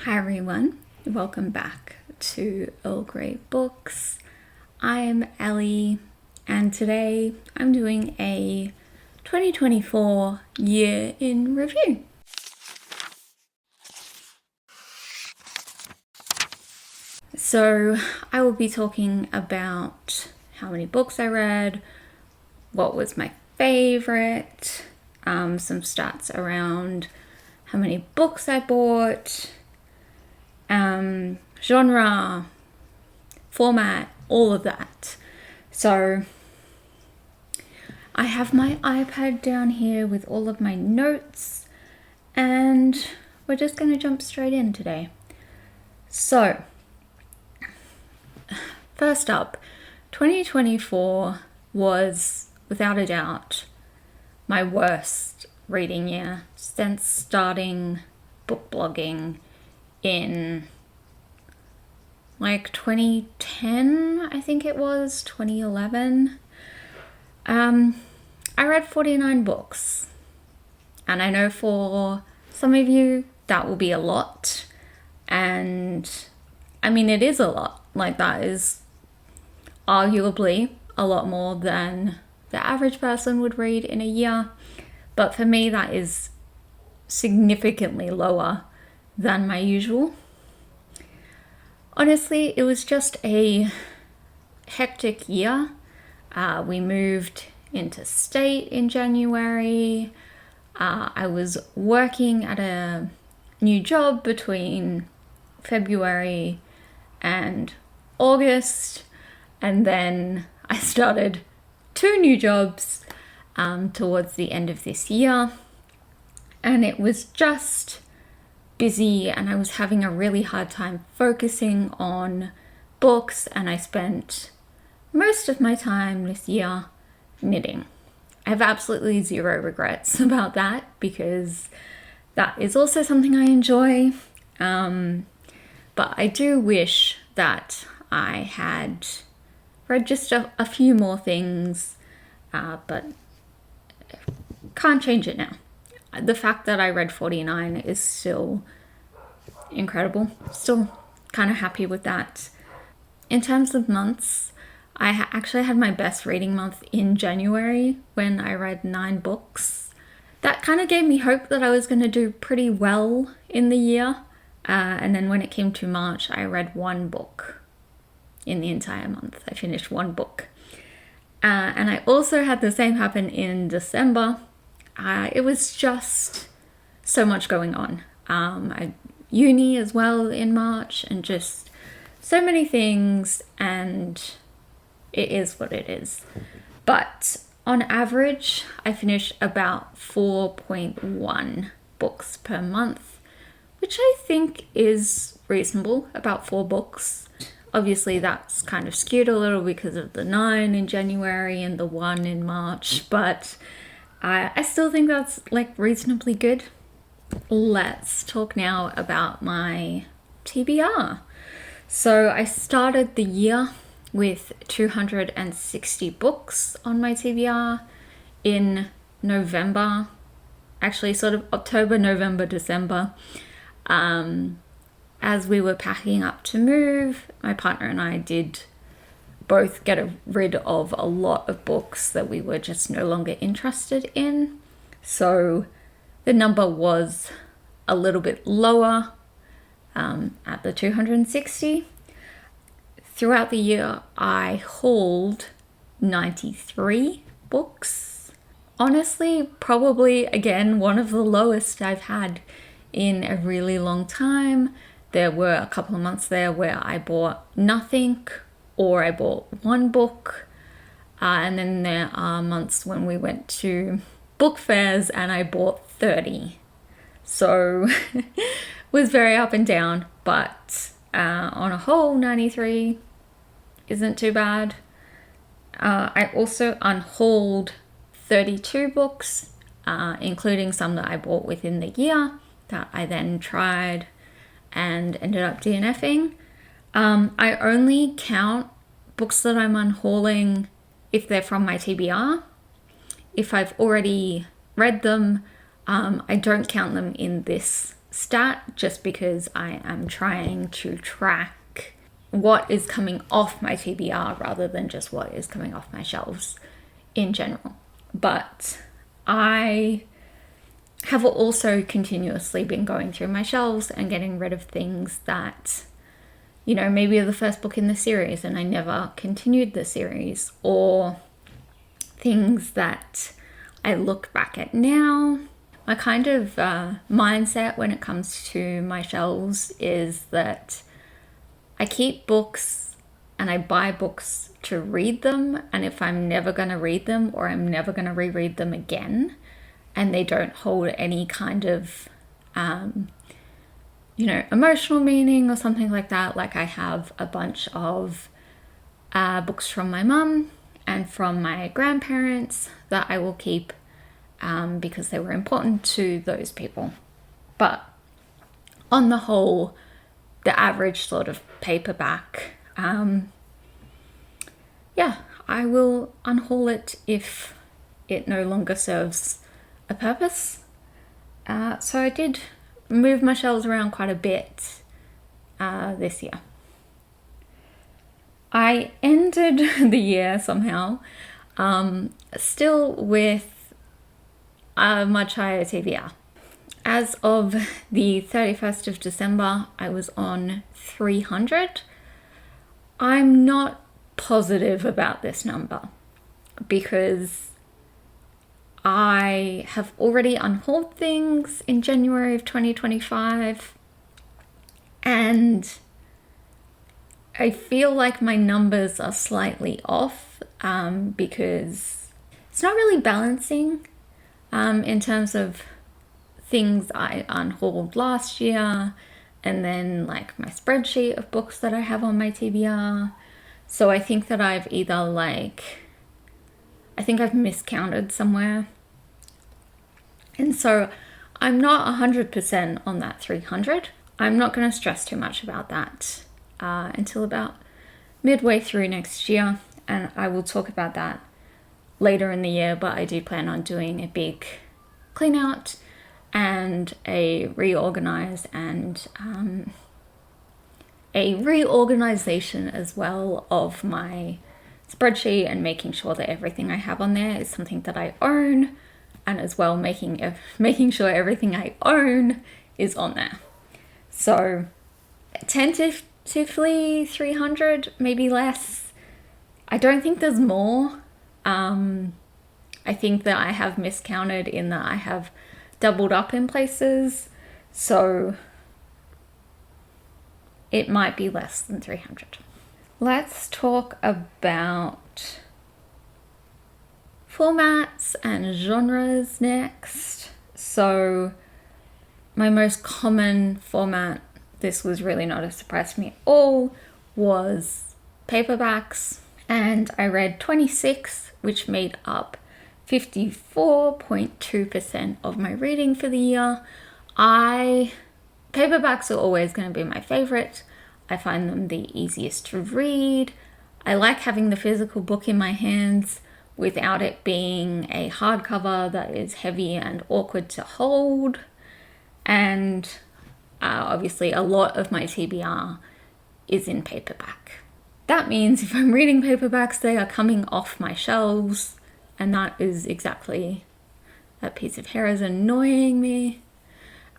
Hi everyone, welcome back to Earl Grey Books. I'm Ellie and today I'm doing a 2024 year in review. So I will be talking about how many books I read, what was my favorite, some stats around how many books I bought, genre, format, all of that. So I have my iPad down here with all of my notes and we're just going to jump straight in today. So first up, 2024 was without a doubt my worst reading year since starting book blogging in like 2010, I think it was, 2011. I read 49 books. And I know for some of you that will be a lot. And I mean, it is a lot. Like, that is arguably a lot more than the average person would read in a year. But for me, that is significantly lower than my usual. Honestly, it was just a hectic year. We moved interstate in January. I was working at a new job between February and August, and then I started 2 new jobs towards the end of this year, and it was just busy and I was having a really hard time focusing on books, and I spent most of my time this year knitting. I have absolutely zero regrets about that because that is also something I enjoy, but I do wish that I had read just a few more things, but can't change it now. The fact that I read 49 is still incredible. Still kind of happy with that. In terms of months, I actually had my best reading month in January when I read 9 books. That kind of gave me hope that I was going to do pretty well in the year. And then when it came to March, I read 1 book in the entire month. I finished 1 book. And I also had the same happen in December. It was just so much going on. Uni as well in March, and just so many things, and it is what it is. But on average, I finished about 4.1 books per month, which I think is reasonable, about 4 books. Obviously, that's kind of skewed a little because of the 9 in January and the 1 in March, but I still think that's like reasonably good. Let's talk now about my TBR. So I started the year with 260 books on my TBR in November, actually sort of October, November, December. As we were packing up to move, my partner and I did both get rid of a lot of books that we were just no longer interested in. So the number was a little bit lower at the 260. Throughout the year, I hauled 93 books. Honestly, probably, again, one of the lowest I've had in a really long time. There were a couple of months there where I bought nothing, or I bought 1 book, and then there are months when we went to book fairs and I bought 30. So it was very up and down, but on a whole, 93 isn't too bad. I also unhauled 32 books, including some that I bought within the year that I then tried and ended up DNFing. I only count books that I'm unhauling if they're from my TBR. If I've already read them, I don't count them in this stat just because I am trying to track what is coming off my TBR rather than just what is coming off my shelves in general. But I have also continuously been going through my shelves and getting rid of things that, you know, maybe are the first book in the series and I never continued the series, or things that I look back at now. My kind of mindset when it comes to my shelves is that I keep books and I buy books to read them, and if I'm never going to read them or I'm never going to reread them again, and they don't hold any kind of, you know, emotional meaning or something like that. Like I have a bunch of books from my mum and from my grandparents that I will keep because they were important to those people. But on the whole, the average sort of paperback, yeah, I will unhaul it if it no longer serves a purpose. So I did move my shelves around quite a bit this year. I ended the year somehow still with a much higher TBR. As of the 31st of December, I was on 300. I'm not positive about this number because I have already unhauled things in January of 2025, and I feel like my numbers are slightly off because it's not really balancing in terms of things I unhauled last year, and then like my spreadsheet of books that I have on my TBR. So I think that I've either I think I've miscounted somewhere. And so I'm not 100% on that 300. I'm not going to stress too much about that until about midway through next year. And I will talk about that later in the year, but I do plan on doing a big clean out and a reorganize and a reorganization as well of my spreadsheet, and making sure that everything I have on there is something that I own, and as well making sure everything I own is on there. So tentatively 300, maybe less. I don't think there's more. I think that I have miscounted in that I have doubled up in places, so it might be less than 300. Let's talk about formats and genres next. So my most common format, this was really not a surprise to me at all, was paperbacks, and I read 26, which made up 54.2% of my reading for the year. Paperbacks are always going to be my favorite. I find them the easiest to read. I like having the physical book in my hands without it being a hardcover that is heavy and awkward to hold. And obviously a lot of my TBR is in paperback. That means if I'm reading paperbacks, they are coming off my shelves, and that is exactly, that piece of hair is annoying me.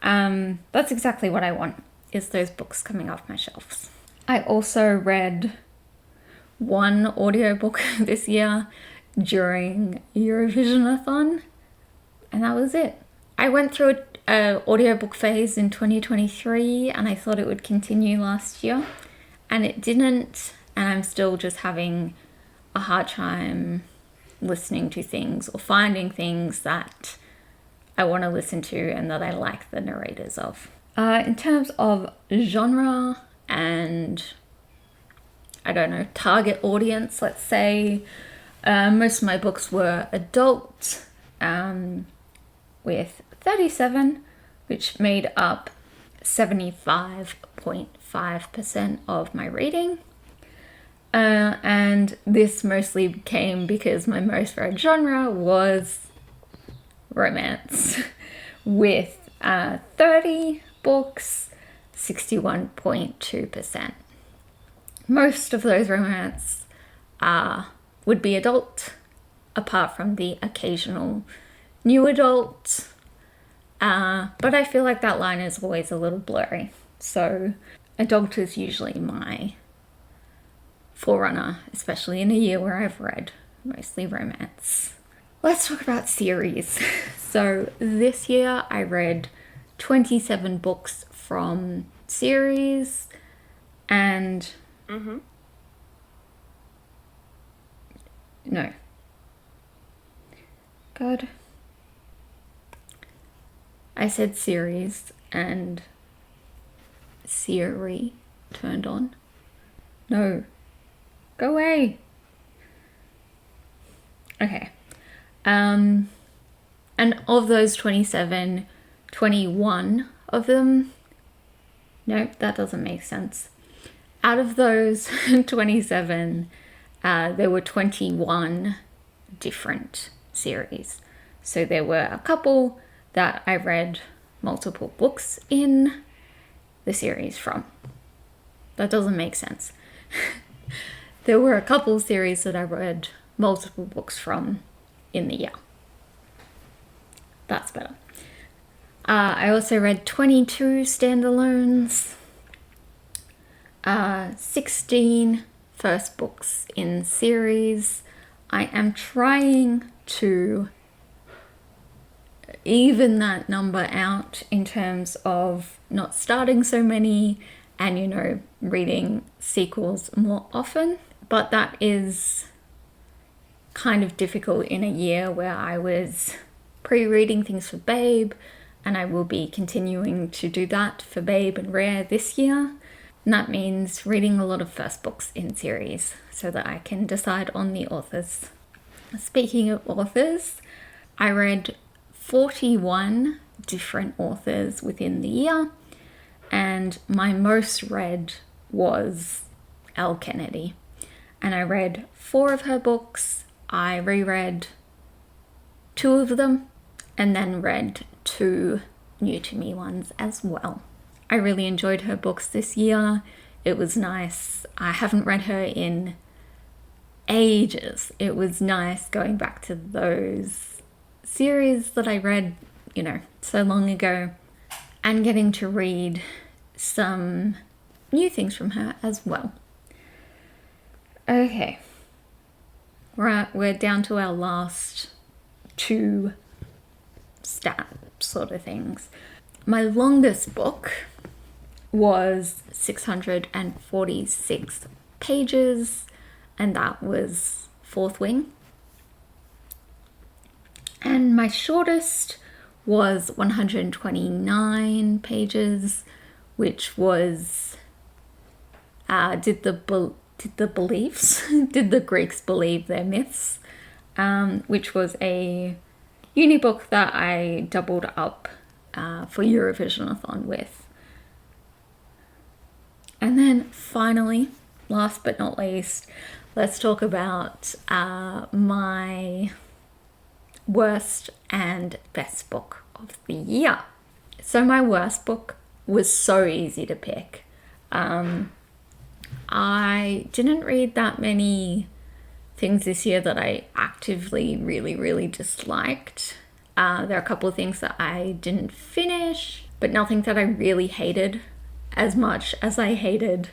That's exactly what I want, is those books coming off my shelves. I also read one audiobook this year during Eurovision-a-thon, and that was it. I went through an audiobook phase in 2023, and I thought it would continue last year, and it didn't, and I'm still just having a hard time listening to things or finding things that I want to listen to and that I like the narrators of. In terms of genre and, I don't know, target audience, let's say, most of my books were adult, with 37, which made up 75.5% of my reading. And this mostly came because my most read genre was romance, with 30.6% books, 61.2%. Most of those romance would be adult, apart from the occasional new adult. But I feel like that line is always a little blurry. So adult is usually my forerunner, especially in a year where I've read mostly romance. Let's talk about series. So this year I read 27 books from series and no. God. I said series and Siri turned on. No. Go away. Okay. And of those 27, 21 of them, no, that doesn't make sense. Out of those 27, there were 21 different series. So there were a couple that I read multiple books in the series from. That doesn't make sense. There were a couple series that I read multiple books from in the year. That's better. I also read 22 standalones, 16 first books in series. I am trying to even that number out in terms of not starting so many and, you know, reading sequels more often. But that is kind of difficult in a year where I was pre-reading things for Babe, and I will be continuing to do that for Babe and Rare this year. And that means reading a lot of first books in series so that I can decide on the authors. Speaking of authors, I read 41 different authors within the year, and my most read was Elle Kennedy. And I read 4 of her books. I reread 2 of them and then read 2 new to me ones as well. I really enjoyed her books this year. It was nice. I haven't read her in ages. It was nice going back to those series that I read, you know, so long ago, and getting to read some new things from her as well. Okay. Right, we're down to our last 2 stat sort of things. My longest book was 646 pages, and that was Fourth Wing. And my shortest was 129 pages, which was Did the Greeks believe their myths? Which was a uni book that I doubled up for Eurovisionathon with. And then finally, last but not least, let's talk about my worst and best book of the year. So my worst book was so easy to pick. I didn't read that many things this year that I actively really disliked. There are a couple of things that I didn't finish, but nothing that I really hated as much as I hated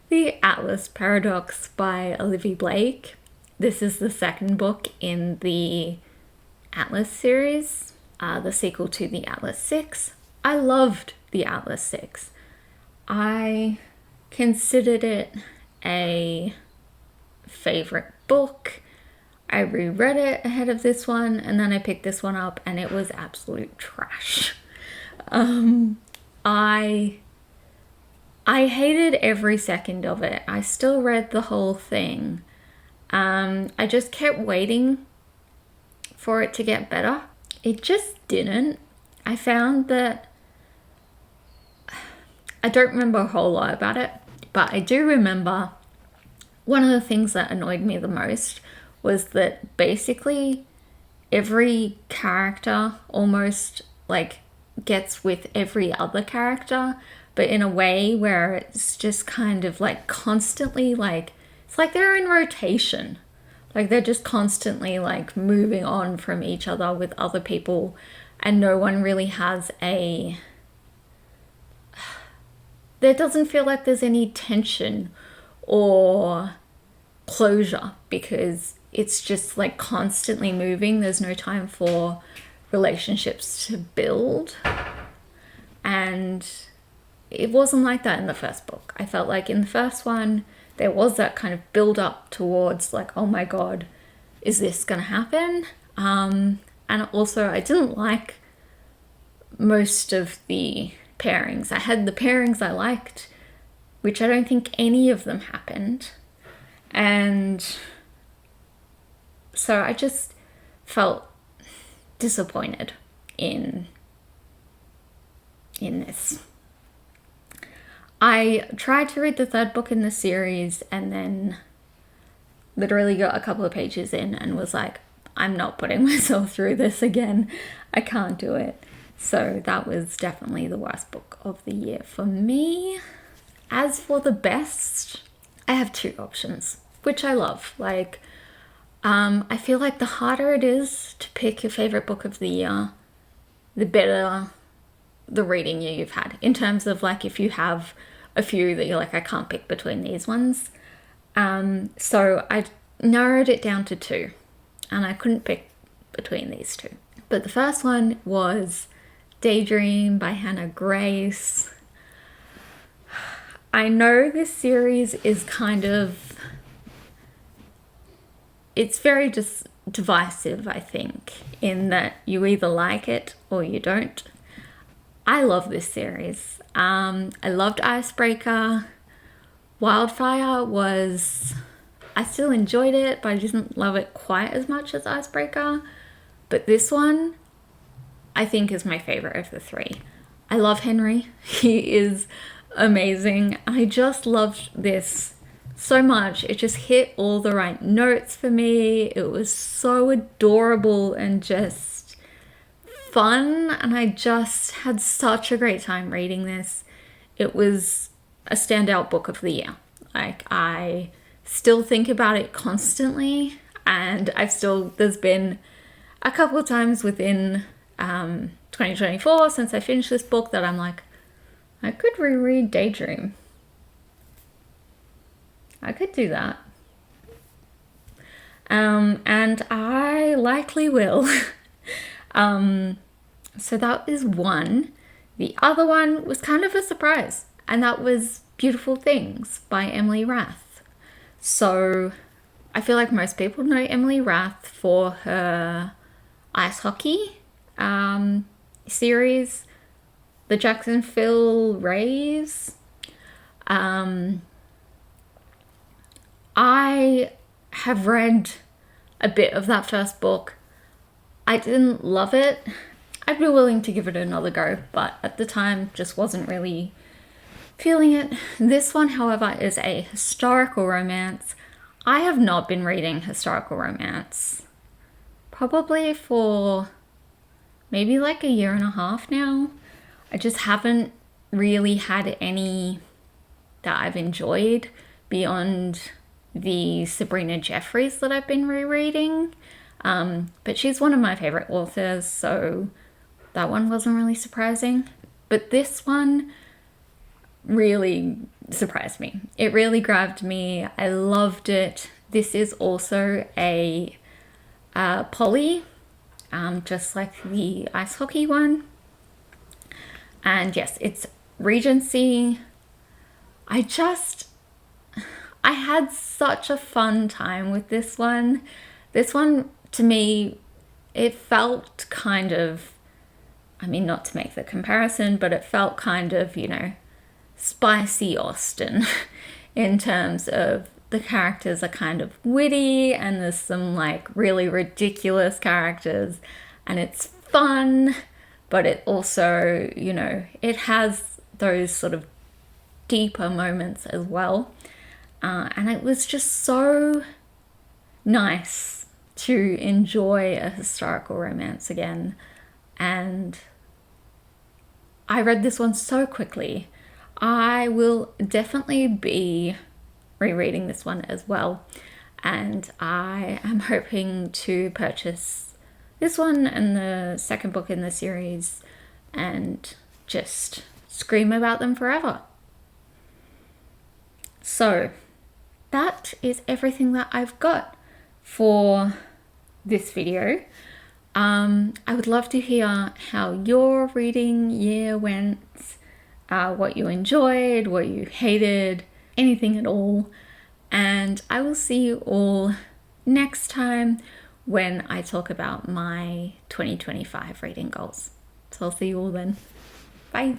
The Atlas Paradox by Olivia Blake. This is the second book in the Atlas series, the sequel to the Atlas 6. I loved the Atlas 6. I considered it a favorite book. I reread it ahead of this one, and then I picked this one up, and it was absolute trash. I hated every second of it. I still read the whole thing. I just kept waiting for it to get better. It just didn't. I found that I don't remember a whole lot about it, but I do remember one of the things that annoyed me the most was that basically every character, almost like gets with every other character, but in a way where it's just kind of like constantly like, it's like they're in rotation. Like they're just constantly like moving on from each other with other people, and no one really has a... There doesn't feel like there's any tension or closure because it's just like constantly moving. There's no time for relationships to build. And it wasn't like that in the first book. I felt like in the first one, there was that kind of build up towards like, oh my God, is this gonna happen? And also I didn't like most of the pairings. I had the pairings I liked, which I don't think any of them happened. And so I just felt disappointed in this. I tried to read the third book in the series and then literally got a couple of pages in and was like, I'm not putting myself through this again. I can't do it. So that was definitely the worst book of the year for me. As for the best, I have two options, which I love. Like, I feel like the harder it is to pick your favorite book of the year, the better the reading year you've had. In terms of like, if you have a few that you're like, I can't pick between these ones. So I narrowed it down to two, and I couldn't pick between these two. But the first one was Daydream by Hannah Grace. I know this series is kind of... It's very just divisive, I think, in that you either like it or you don't. I love this series. I loved Icebreaker. Wildfire was... I still enjoyed it, but I didn't love it quite as much as Icebreaker. But this one, I think, is my favorite of the three. I love Henry. He is amazing. I just loved this so much. It just hit all the right notes for me. It was so adorable and just fun, and I just had such a great time reading this. It was a standout book of the year. Like, I still think about it constantly, and there's been a couple of times within 2024 since I finished this book that I'm like, I could reread Daydream. I could do that. And I likely will. So that is one. The other one was kind of a surprise, and that was Beautiful Things by Emily Rath. So I feel like most people know Emily Rath for her ice hockey series, the Jacksonville Rays. I have read a bit of that first book. I didn't love it. I'd be willing to give it another go, but at the time just wasn't really feeling it. This one, however, is a historical romance. I have not been reading historical romance probably for maybe like a year and a half now. I just haven't really had any that I've enjoyed beyond the Sabrina Jeffries that I've been rereading. But she's one of my favorite authors, so that one wasn't really surprising. But this one really surprised me. It really grabbed me. I loved it. This is also a poly, just like the ice hockey one. And yes, it's Regency. I had such a fun time with this one. This one, to me, it felt kind of, I mean, not to make the comparison, but it felt kind of, you know, spicy Austen in terms of the characters are kind of witty and there's some like really ridiculous characters and it's fun, but it also, you know, it has those sort of deeper moments as well. And it was just so nice to enjoy a historical romance again. And I read this one so quickly. I will definitely be rereading this one as well. And I am hoping to purchase this one and the second book in the series and just scream about them forever. So that is everything that I've got for this video. I would love to hear how your reading year went, what you enjoyed, what you hated, anything at all. And I will see you all next time when I talk about my 2025 reading goals. So I'll see you all then. Bye.